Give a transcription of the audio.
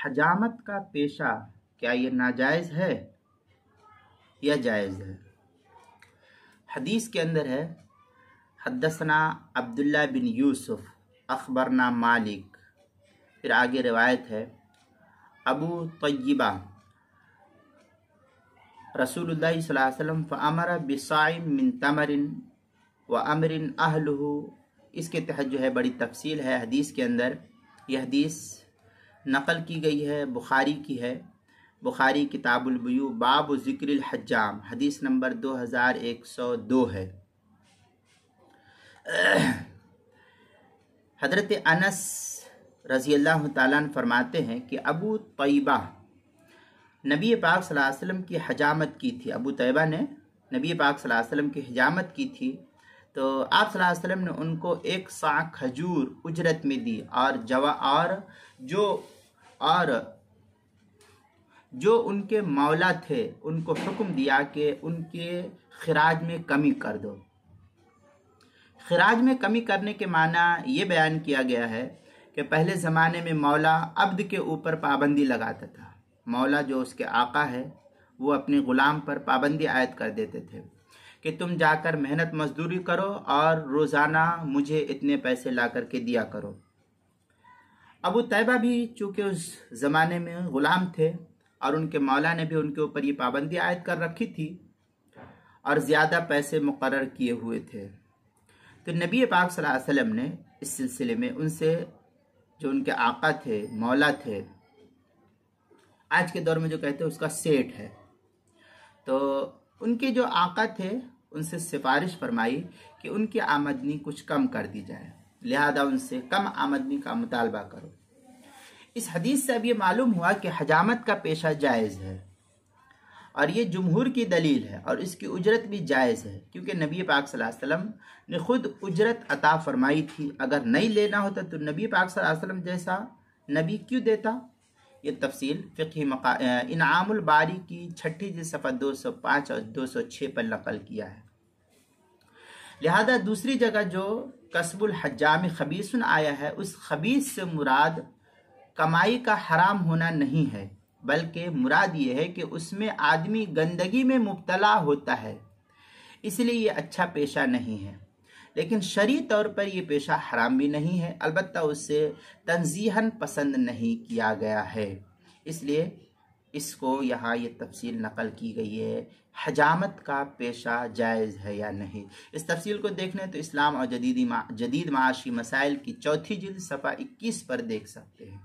حجامت کا پیشہ کیا یہ ناجائز ہے یا جائز ہے؟ حدیث کے اندر ہے حدثنا عبداللہ بن یوسف اخبرنا مالک، پھر آگے روایت ہے ابو طیبہ رسول اللہ صلی اللہ علیہ وسلم فامر بصاع من تمر وامر اہلہ. اس کے تحت جو ہے بڑی تفصیل ہے حدیث کے اندر. یہ حدیث نقل کی گئی ہے، بخاری کی ہے، بخاری کتاب البیوع باب ذکر الحجام، حدیث نمبر 2102 ہے. حضرت انس رضی اللہ تعالیٰ عنہ فرماتے ہیں کہ ابو طیبہ نبی پاک صلی اللہ علیہ وسلم کی حجامت کی تھی. ابو طیبہ نے نبی پاک صلی اللہ علیہ وسلم کی حجامت کی تھی، تو آپ صلی اللہ علیہ وسلم نے ان کو 1 صاع کھجور اجرت میں دی، اور جو ان کے مولا تھے ان کو حکم دیا کہ ان کے خراج میں کمی کر دو. خراج میں کمی کرنے کے معنی یہ بیان کیا گیا ہے کہ پہلے زمانے میں مولا عبد کے اوپر پابندی لگاتا تھا. مولا جو اس کے آقا ہے وہ اپنے غلام پر پابندی عائد کر دیتے تھے کہ تم جا کر محنت مزدوری کرو اور روزانہ مجھے اتنے پیسے لا کر کے دیا کرو. ابو طیبہ بھی چونکہ اس زمانے میں غلام تھے اور ان کے مولا نے بھی ان کے اوپر یہ پابندی عائد کر رکھی تھی اور زیادہ پیسے مقرر کیے ہوئے تھے، تو نبی پاک صلی اللہ علیہ وسلم نے اس سلسلے میں ان سے، جو ان کے آقا تھے، مولا تھے، آج کے دور میں جو کہتے ہیں اس کا سیٹ ہے، تو ان کے جو آقا تھے ان سے سفارش فرمائی کہ ان کی آمدنی کچھ کم کر دی جائے، لہذا ان سے کم آمدنی کا مطالبہ کرو. اس حدیث سے اب یہ معلوم ہوا کہ حجامت کا پیشہ جائز ہے، اور یہ جمہور کی دلیل ہے، اور اس کی اجرت بھی جائز ہے، کیونکہ نبی پاک صلی اللہ علیہ وسلم نے خود اجرت عطا فرمائی تھی. اگر نہیں لینا ہوتا تو نبی پاک صلی اللہ علیہ وسلم جیسا نبی کیوں دیتا؟ یہ تفصیل فقہی انعام الباری کی 6 جلد صفحہ 205 اور 206 پر نقل کیا ہے. لہذا دوسری جگہ جو کسب الحجام خبیث آیا ہے، اس خبیث سے مراد کمائی کا حرام ہونا نہیں ہے، بلکہ مراد یہ ہے کہ اس میں آدمی گندگی میں مبتلا ہوتا ہے، اس لیے یہ اچھا پیشہ نہیں ہے. لیکن شرعی طور پر یہ پیشہ حرام بھی نہیں ہے، البتہ اس سے تنزیہاً پسند نہیں کیا گیا ہے، اس لیے اس کو یہاں یہ تفصیل نقل کی گئی ہے حجامت کا پیشہ جائز ہے یا نہیں. اس تفصیل کو دیکھنے تو اسلام اور جدید معاشی مسائل کی 4 جلد صفحہ 21 پر دیکھ سکتے ہیں.